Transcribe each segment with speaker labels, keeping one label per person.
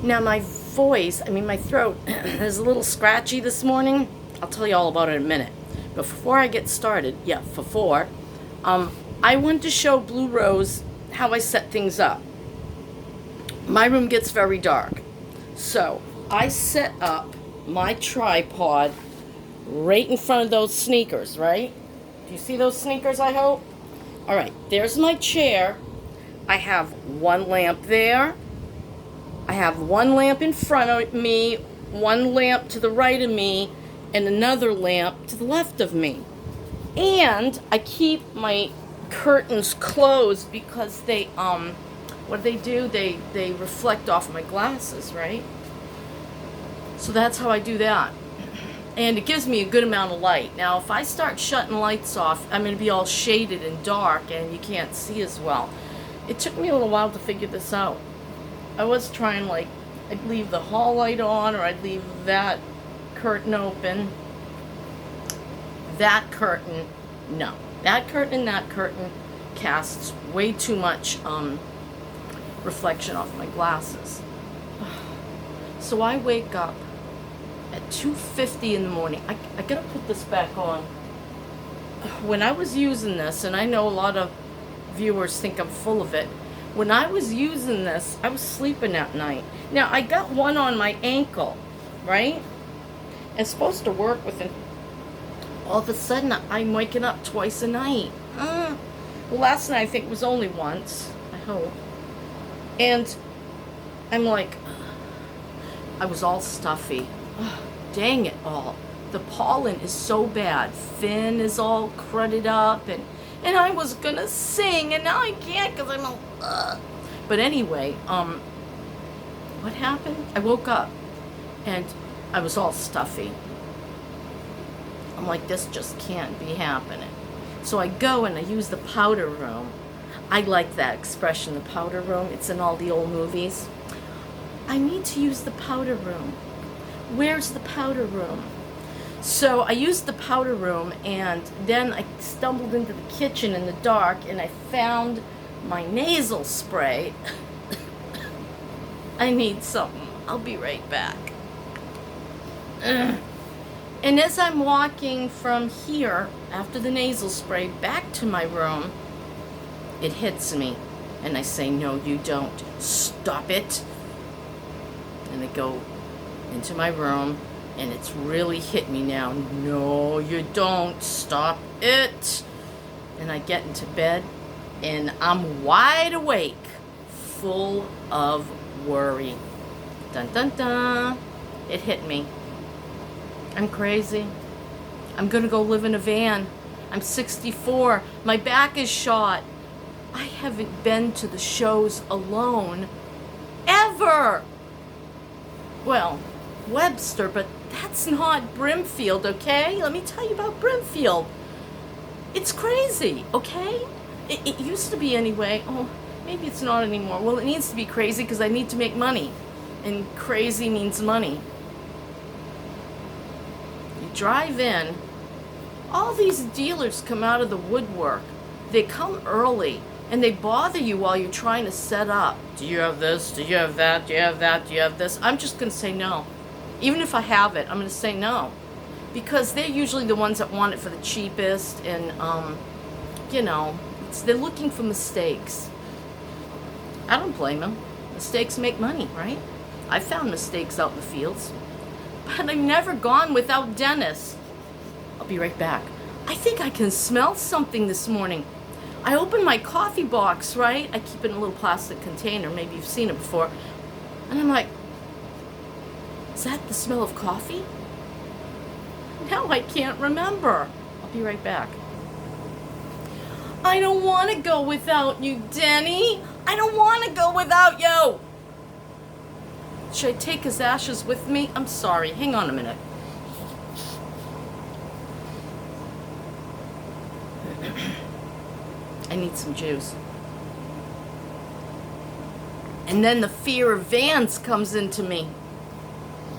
Speaker 1: Now my voice, my throat is a little scratchy this morning. I'll tell you all about it in a minute. But before I get started, I want to show Blue Rose how I set things up. My room gets very dark. So I set up my tripod right in front of those sneakers, right? Do you see those sneakers, I hope? All right, there's my chair. I have one lamp there. I have one lamp in front of me, one lamp to the right of me, and another lamp to the left of me. And I keep my curtains closed because they, what do? They reflect off my glasses, right? So that's how I do that. And it gives me a good amount of light. Now, if I start shutting lights off, I'm going to be all shaded and dark, and you can't see as well. It took me a little while to figure this out. I was trying, I'd leave the hall light on, or I'd leave that curtain open. That curtain, no. That curtain and that curtain casts way too much reflection off my glasses. So I wake up at 2:50 in the morning. I gotta put this back on. When I was using this, and I know a lot of viewers think I'm full of it, when I was using this, I was sleeping at night. Now, I got one on my ankle, right? It's supposed to work with it. All of a sudden, I'm waking up twice a night. Well, last night I think was only once, I hope. And I'm like, I was all stuffy. Dang it all. The pollen is so bad. Finn is all crudded up, and I was gonna sing, and now I can't because I'm all, But anyway, what happened? I woke up, and I was all stuffy. I'm like, this just can't be happening. So I go and I use the powder room. I like that expression, the powder room. It's in all the old movies. I need to use the powder room. Where's the powder room? So I used the powder room, and then I stumbled into the kitchen in the dark, and I found my nasal spray. I need something. I'll be right back. And as I'm walking from here, after the nasal spray, back to my room, it hits me. And I say, no, you don't. Stop it. And I go into my room, and it's really hit me now. No, you don't. Stop it. And I get into bed, and I'm wide awake, full of worry. Dun, dun, dun. It hit me. I'm crazy. I'm gonna go live in a van. I'm 64. My back is shot. I haven't been to the shows alone ever. Well, Webster, but that's not Brimfield, okay? Let me tell you about Brimfield. It's crazy, okay? It used to be anyway. Oh, maybe it's not anymore. Well, it needs to be crazy because I need to make money. And crazy means money. You drive in, all these dealers come out of the woodwork. They come early, and they bother you while you're trying to set up. Do you have this? Do you have that? Do you have that? Do you have this? I'm just going to say no. Even if I have it, I'm going to say no. Because they're usually the ones that want it for the cheapest, and, they're looking for mistakes. I don't blame them. Mistakes make money, right? I found mistakes out in the fields. But I've never gone without Dennis. I'll be right back. I think I can smell something this morning. I opened my coffee box, right? I keep it in a little plastic container. Maybe you've seen it before. And I'm like, is that the smell of coffee? Now I can't remember. I'll be right back. I don't want to go without you, Denny. I don't want to go without you. Should I take his ashes with me? I'm sorry. Hang on a minute. I need some juice. And then the fear of vans comes into me.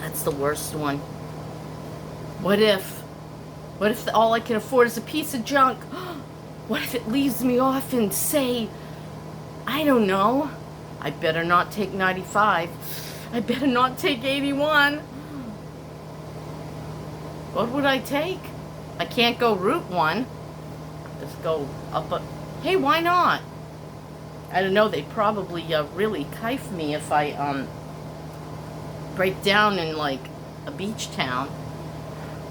Speaker 1: That's the worst one. What if all I can afford is a piece of junk? What if it leaves me off in, say, I don't know, I better not take 95. I better not take 81. What would I take? I can't go Route 1. Just go up a... Hey, why not? I don't know, they'd probably really kite me if I break down in like a beach town.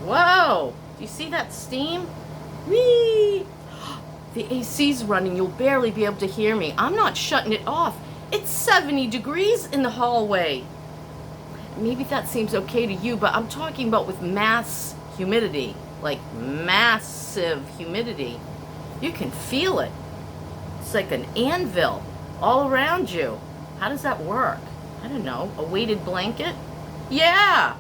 Speaker 1: Whoa! Do you see that steam? Whee! The AC's running, you'll barely be able to hear me. I'm not shutting it off. It's 70 degrees in the hallway. Maybe that seems okay to you, but I'm talking about with mass humidity. Like massive humidity. You can feel it. It's like an anvil all around you. How does that work? I don't know. A weighted blanket? Yeah!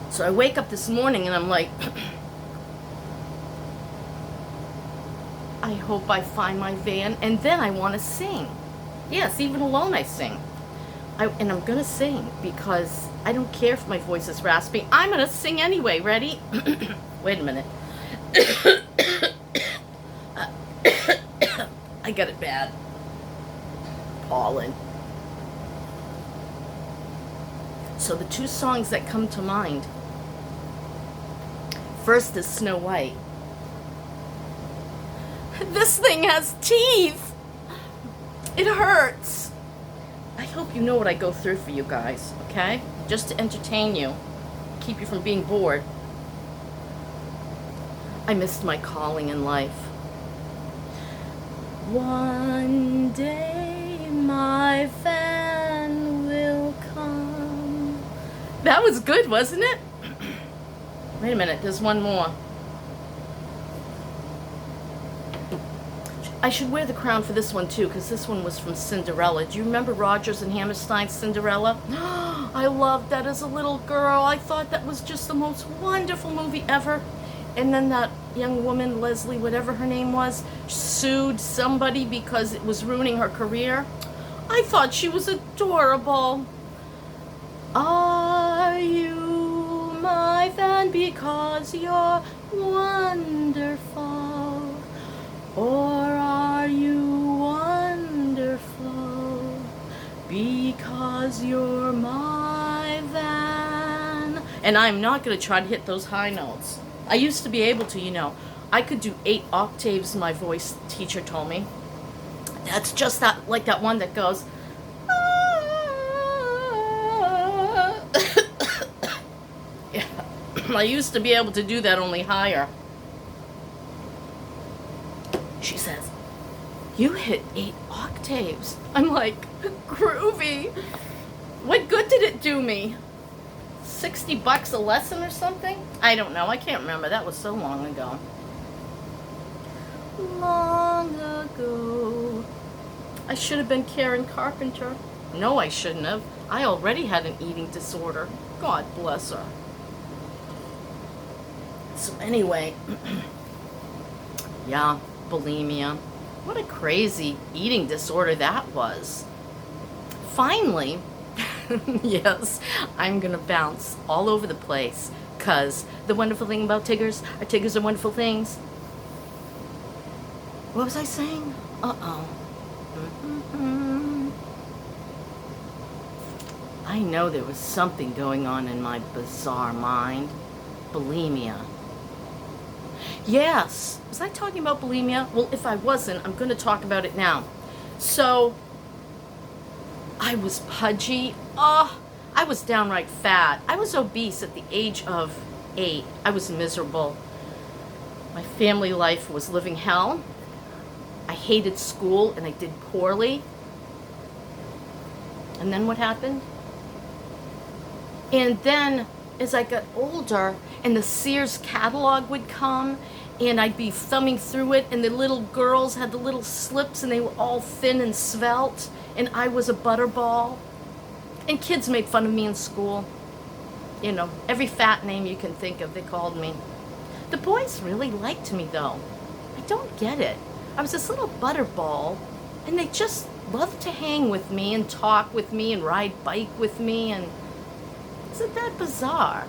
Speaker 1: So I wake up this morning and I'm like, I hope I find my van, and then I want to sing. Yes, even alone I sing. And I'm going to sing because I don't care if my voice is raspy. I'm going to sing anyway. Ready? Wait a minute. I got it bad. Pollen. So the two songs that come to mind. First is Snow White. This thing has teeth. It hurts. I hope you know what I go through for you guys, okay? Just to entertain you. Keep you from being bored. I missed my calling in life. One day my van will come. That was good, wasn't it? Wait a minute, there's one more. I should wear the crown for this one too, because this one was from Cinderella. Do you remember Rodgers and Hammerstein's Cinderella? I loved that as a little girl. I thought that was just the most wonderful movie ever. And then that young woman, Leslie, whatever her name was, sued somebody because it was ruining her career. I thought she was adorable. Are you my fan because you're wonderful? Or are you wonderful because you're my van? And I'm not going to try to hit those high notes. I used to be able to, you know. I could do 8 octaves, my voice teacher told me. That's just that, like that one that goes... Yeah. I used to be able to do that, only higher. She says, you hit 8 octaves. I'm like, groovy. What good did it do me? $60 a lesson or something? I don't know. I can't remember. That was so long ago. Long ago. I should have been Karen Carpenter. No, I shouldn't have. I already had an eating disorder. God bless her. So anyway, yeah, bulimia. What a crazy eating disorder that was. Finally, yes, I'm gonna bounce all over the place, cause the wonderful thing about Tiggers are wonderful things. What was I saying? I know there was something going on in my bizarre mind. Bulimia. Yes. Was I talking about bulimia? Well, if I wasn't, I'm going to talk about it now. So, I was pudgy. I was downright fat. I was obese at the age of 8. I was miserable. My family life was living hell. I hated school and I did poorly. And then what happened? And then as I got older and the Sears catalog would come and I'd be thumbing through it and the little girls had the little slips and they were all thin and svelte and I was a butterball. And kids made fun of me in school. You know, every fat name you can think of, they called me. The boys really liked me though. I don't get it. I was this little butterball and they just loved to hang with me and talk with me and ride bike with me, and isn't that bizarre?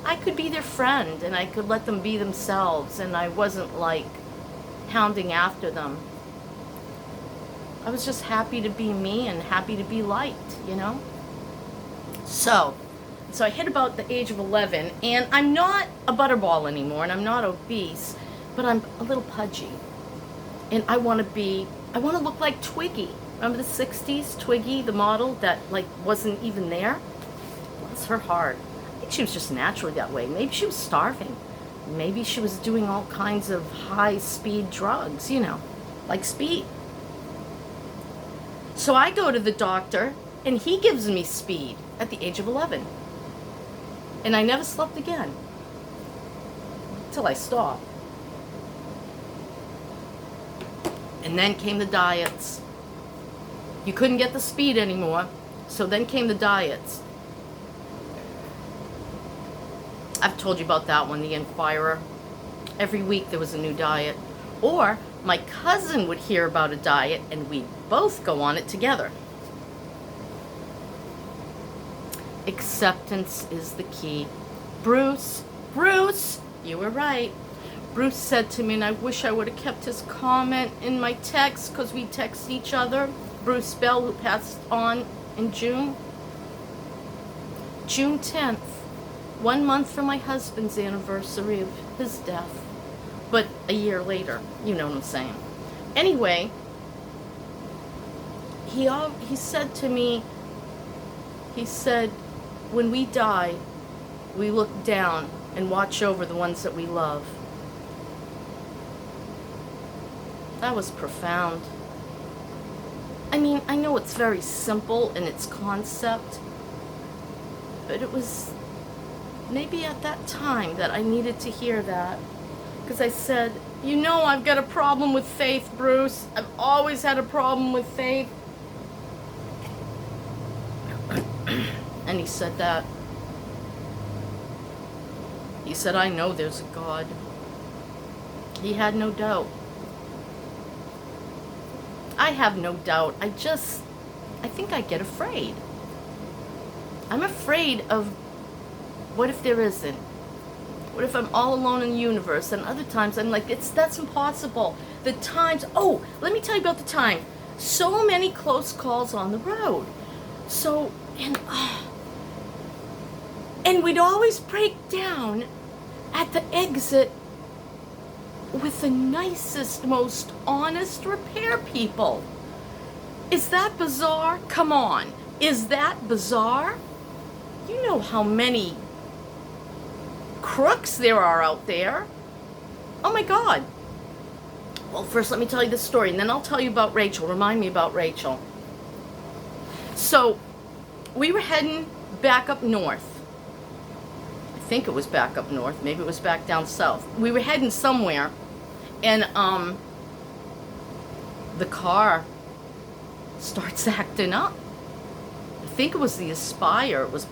Speaker 1: I could be their friend and I could let them be themselves and I wasn't like hounding after them. I was just happy to be me and happy to be liked, you know? So I hit about the age of 11, and I'm not a butterball anymore, and I'm not obese, but I'm a little pudgy. And I want to look like Twiggy. Remember the 60s, Twiggy, the model that like wasn't even there? Bless her heart. I think she was just naturally that way. Maybe she was starving. Maybe she was doing all kinds of high-speed drugs, you know, like speed. So I go to the doctor, and he gives me speed at the age of 11. And I never slept again. Till I stopped. And then came the diets. You couldn't get the speed anymore, so then came the diets. I've told you about that one, the Inquirer. Every week there was a new diet. Or my cousin would hear about a diet, and we'd both go on it together. Acceptance is the key. Bruce, you were right. Bruce said to me, and I wish I would have kept his comment in my text, because we text each other. Bruce Bell, who passed on in June 10th, 1 month from my husband's anniversary of his death, but a year later, you know what I'm saying. Anyway, he said to me, he said, when we die, we look down and watch over the ones that we love. That was profound. I mean, I know it's very simple in its concept, but it was maybe at that time that I needed to hear that. Because I said, you know, I've got a problem with faith, Bruce. I've always had a problem with faith. And he said that. He said, I know there's a God. He had no doubt. I have no doubt. I think I get afraid. I'm afraid of what if there isn't? What if I'm all alone in the universe? And other times I'm like, that's impossible. The times, oh, let me tell you about the time. So many close calls on the road. So, and we'd always break down at the exit with the nicest, most honest repair people. Is that bizarre? Come on. Is that bizarre? You know how many crooks there are out there. Oh my God. Well, first let me tell you this story, and then I'll tell you about Rachel. Remind me about Rachel. So, we were heading back up north. I think it was back up north. Maybe it was back down south. We were heading somewhere, and the car starts acting up. I think it was the Aspire. It was,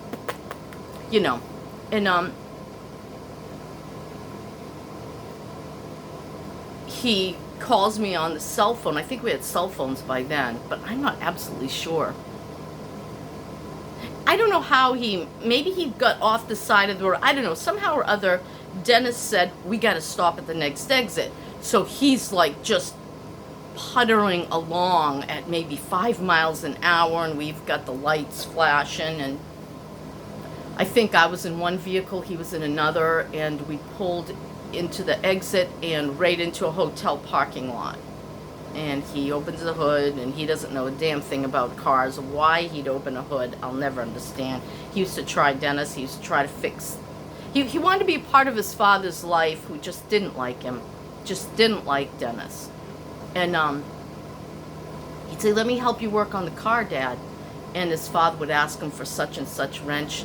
Speaker 1: you know, and he calls me on the cell phone. I think we had cell phones by then, but I'm not absolutely sure. I don't know how maybe he got off the side of the road. I don't know. Somehow or other, Dennis said, we got to stop at the next exit. So he's like just puttering along at maybe 5 miles an hour, and we've got the lights flashing, and I think I was in one vehicle, he was in another, and we pulled into the exit and right into a hotel parking lot. And he opens the hood, and he doesn't know a damn thing about cars. Why he'd open a hood, I'll never understand. He used to try Dennis. He used to try to fix. He wanted to be a part of his father's life, who just didn't like him. Just didn't like Dennis. And he'd say, let me help you work on the car, Dad. And his father would ask him for such and such wrench.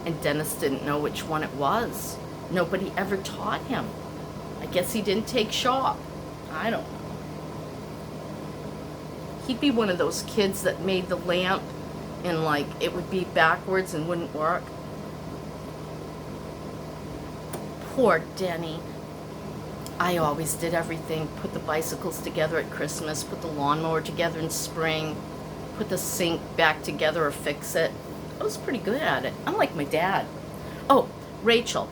Speaker 1: And Dennis didn't know which one it was. Nobody ever taught him. I guess he didn't take shop. I don't know. He'd be one of those kids that made the lamp and like it would be backwards and wouldn't work. Poor Denny. I always did everything. Put the bicycles together at Christmas, put the lawnmower together in spring, put the sink back together or fix it. I was pretty good at it. I'm like my dad. Oh, Rachel.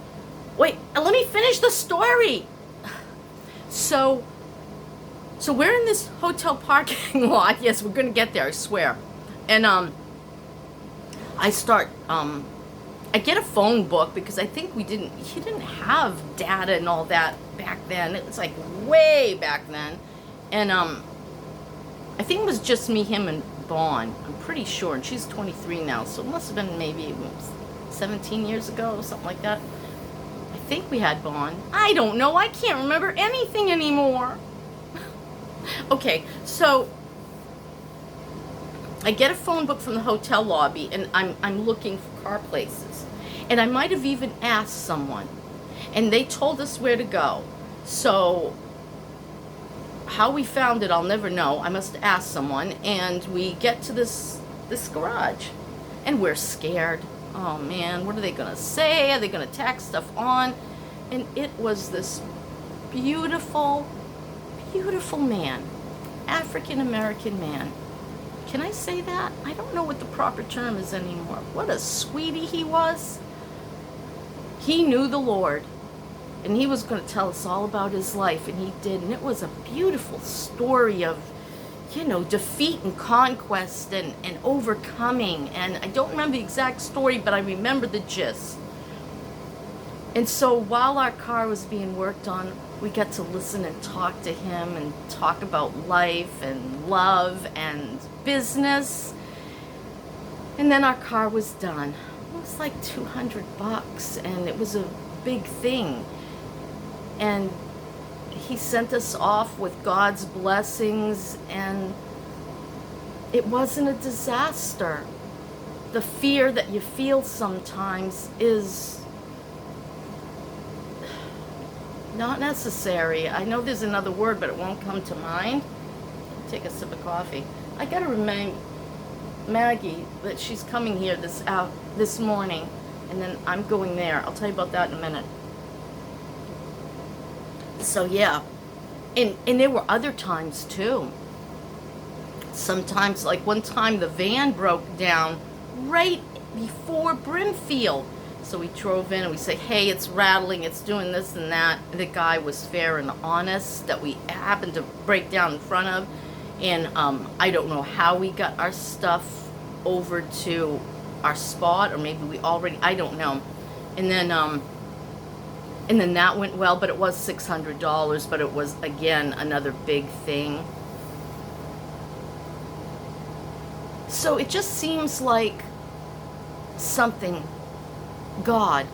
Speaker 1: Wait, let me finish the story. So So we're in this hotel parking lot. Yes, we're gonna get there, I swear. And I start I get a phone book because I think he didn't have data and all that back then. It was like way back then. And I think it was just me, him, and Vaughn. I'm pretty sure. And she's 23 now, so it must have been maybe 17 years ago or something like that. I think we had Vaughn. I don't know. I can't remember anything anymore. Okay, so I get a phone book from the hotel lobby, and I'm looking for car places. And I might have even asked someone, and they told us where to go. So how we found it, I'll never know. I must ask someone, and we get to this garage, and we're scared. Oh man, what are they gonna say? Are they gonna tack stuff on? And it was this beautiful, beautiful man, African American man. Can I say that? I don't know what the proper term is anymore. What a sweetie he was. He knew the Lord, and he was going to tell us all about his life, and he did. And it was a beautiful story of, you know, defeat and conquest and overcoming. And I don't remember the exact story, but I remember the gist. And so while our car was being worked on, we got to listen and talk to him and talk about life and love and business. And then our car was done. It was like $200, and it was a big thing. And he sent us off with God's blessings, and it wasn't a disaster. The fear that you feel sometimes is not necessary. I know there's another word, but it won't come to mind. Take a sip of coffee. I gotta remind Maggie that she's coming here this morning, and then I'm going there. I'll tell you about that in a minute. So yeah, and there were other times too. Sometimes, like one time, the van broke down right before Brimfield. So we drove in and we say, hey, it's rattling, it's doing this and that. And the guy was fair and honest that we happened to break down in front of. And I don't know how we got our stuff over to our spot, or maybe we already, I don't know. And then that went well, but it was $600, but it was, again, another big thing. So it just seems like something, God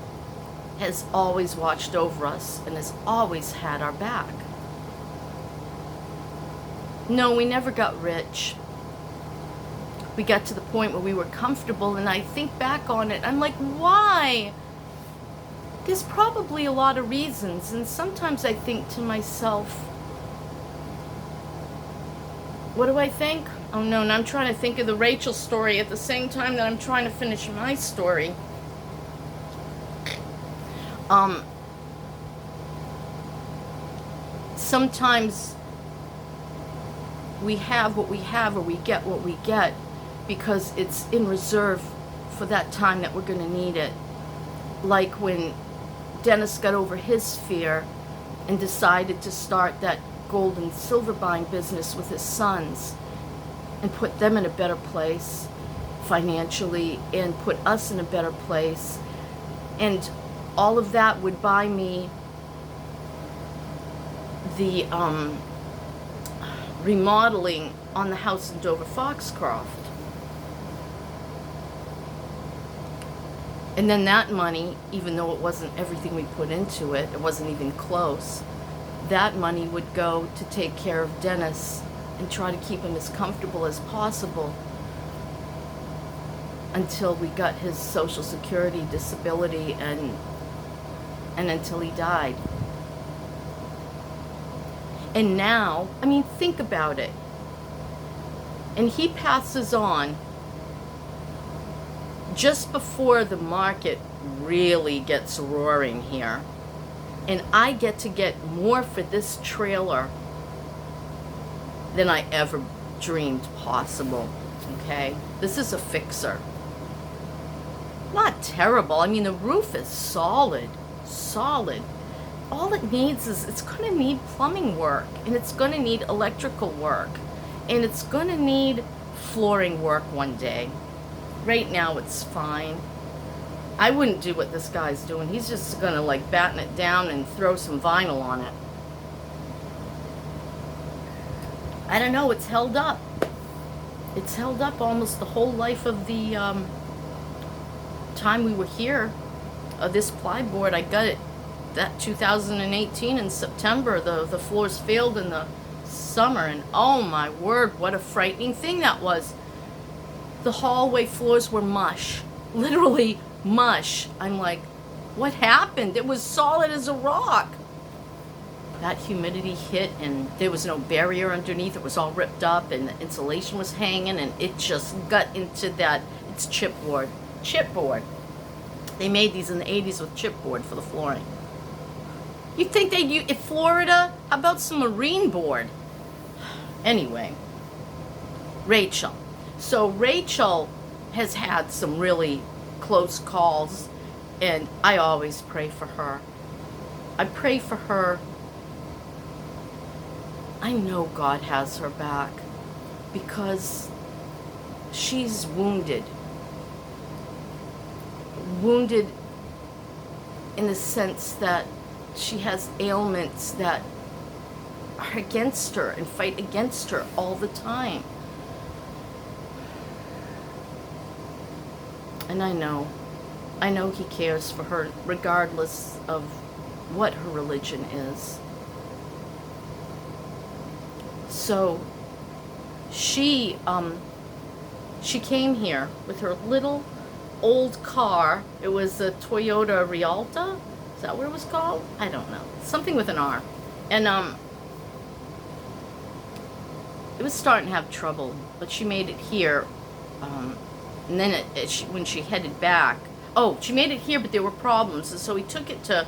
Speaker 1: has always watched over us and has always had our back. No, we never got rich. We got to the point where we were comfortable, and I think back on it, I'm like, why? There's probably a lot of reasons, and sometimes I think to myself, what do I think? Oh no, and I'm trying to think of the Rachel story at the same time that I'm trying to finish my story. Sometimes we have what we have, or we get what we get because it's in reserve for that time that we're going to need it. Like when Dennis got over his fear and decided to start that gold and silver buying business with his sons and put them in a better place financially and put us in a better place. And all of that would buy me the remodeling on the house in Dover Foxcroft. And then that money, even though it wasn't everything we put into it, it wasn't even close, that money would go to take care of Dennis and try to keep him as comfortable as possible until we got his Social Security disability and until he died. And now, I mean, think about it. And he passes on just before the market really gets roaring here. And I get to get more for this trailer than I ever dreamed possible, okay? This is a fixer. Not terrible. I mean, the roof is solid. all it needs is, it's going to need plumbing work, and it's going to need electrical work, and it's going to need flooring work one day. Right now it's fine. I wouldn't do what this guy's doing. He's just going to like batten it down and throw some vinyl on it. I don't know, it's held up. It's held up almost the whole life of the time we were here. This plyboard, I got it that 2018 in September. The floors failed in the summer, and oh my word, what a frightening thing that was. The hallway floors were mush, literally mush. I'm like, what happened? It was solid as a rock. That humidity hit, and there was no barrier underneath. It was all ripped up, and the insulation was hanging, and it just got into that. It's chipboard. Chipboard. They made these in the 80s with chipboard for the flooring. You'd think they'd use in Florida? How about some marine board? Anyway, Rachel. So Rachel has had some really close calls, and I always pray for her. I pray for her. I know God has her back because she's wounded. Wounded in the sense that she has ailments that are against her and fight against her all the time. And I know he cares for her regardless of what her religion is. So she came here with her little old car. It was a Toyota Rialta. Is that what it was called? I don't know. Something with an R. And it was starting to have trouble, but she made it here. And then when she headed back, she made it here, but there were problems, and so he took it to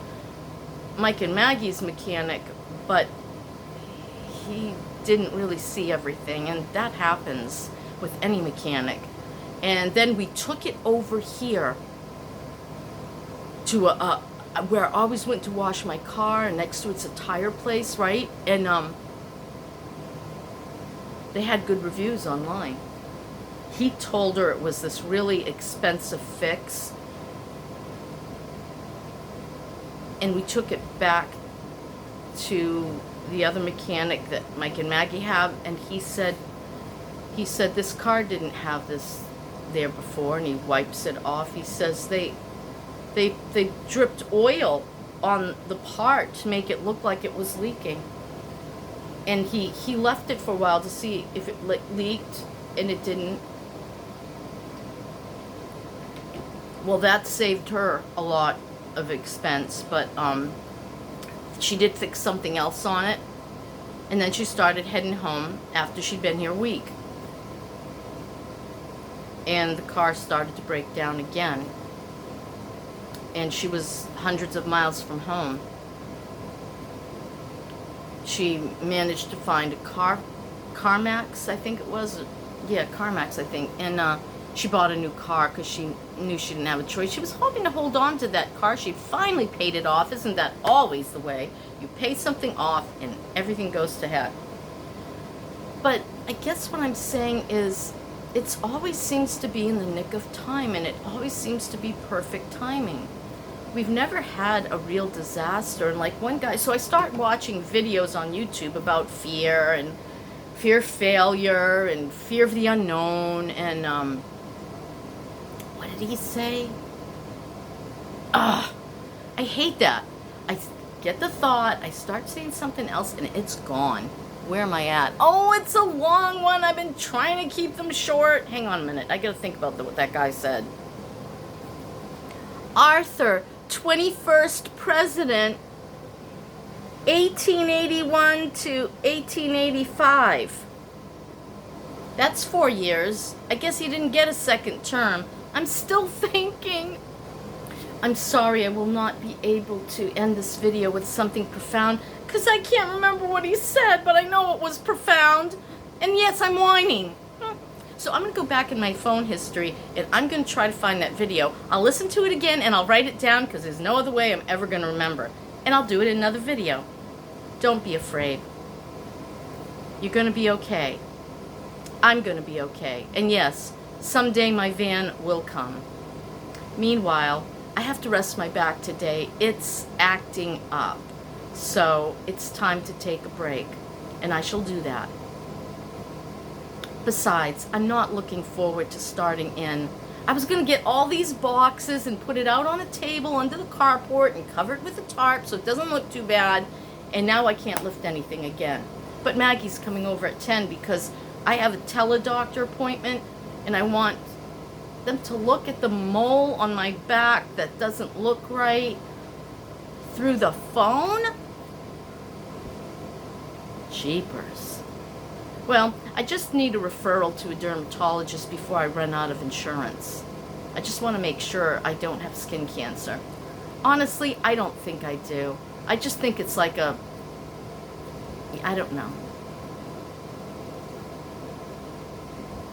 Speaker 1: Mike and Maggie's mechanic, but he didn't really see everything, and that happens with any mechanic. And then we took it over here to where I always went to wash my car, and next to it's a tire place, right? And they had good reviews online. He told her it was this really expensive fix, and we took it back to the other mechanic that Mike and Maggie have, and he said this car didn't have this there before, and he wipes it off. He says they dripped oil on the part to make it look like it was leaking, and he left it for a while to see if it leaked, and it didn't. Well, that saved her a lot of expense, but she did fix something else on it, and then she started heading home after she'd been here a week. And the car started to break down again, and she was hundreds of miles from home. She managed to find a CarMax, I think it was. Yeah, CarMax, I think. And she bought a new car because she knew she didn't have a choice. She was hoping to hold on to that car. She finally paid it off. Isn't that always the way? You pay something off and everything goes to heck. But I guess what I'm saying is, it always seems to be in the nick of time, and it always seems to be perfect timing. We've never had a real disaster. And like one guy, so I start watching videos on YouTube about fear and fear of failure and fear of the unknown, and what did he say? I hate that. I get the thought, I start saying something else, and it's gone. Where am I at? Oh, it's a long one. I've been trying to keep them short. Hang on a minute. I gotta think about what that guy said. Arthur, 21st president, 1881 to 1885. That's 4 years. I guess he didn't get a second term. I'm still thinking. I'm sorry, I will not be able to end this video with something profound because I can't remember what he said, but I know it was profound. And yes, I'm whining. So I'm going to go back in my phone history, and I'm going to try to find that video. I'll listen to it again, and I'll write it down because there's no other way I'm ever going to remember. And I'll do it in another video. Don't be afraid. You're going to be okay. I'm going to be okay. And yes, someday my van will come. Meanwhile, I have to rest my back today. It's acting up. So it's time to take a break. And I shall do that. Besides, I'm not looking forward to starting in. I was going to get all these boxes and put it out on a table under the carport and cover it with a tarp so it doesn't look too bad. And now I can't lift anything again. But Maggie's coming over at 10 because I have a teledoctor appointment and I want them to look at the mole on my back that doesn't look right through the phone. Jeepers. Well, I just need a referral to a dermatologist before I run out of insurance. I just want to make sure I don't have skin cancer. Honestly, I don't think I do. I just think it's like I don't know.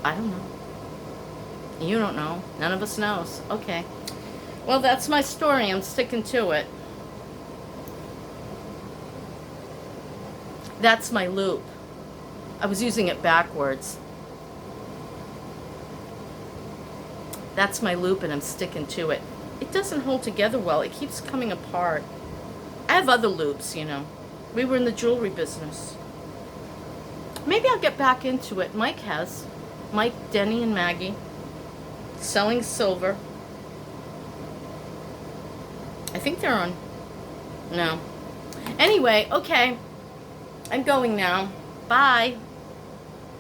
Speaker 1: I don't know. You don't know. None of us knows. Okay. Well, that's my story. I'm sticking to it. That's my loop. I was using it backwards. That's my loop and I'm sticking to it. It doesn't hold together well. It keeps coming apart. I have other loops, you know. We were in the jewelry business. Maybe I'll get back into it. Mike has. Mike, Denny, and Maggie. Selling silver. I think they're on. No. Anyway, okay. I'm going now. Bye.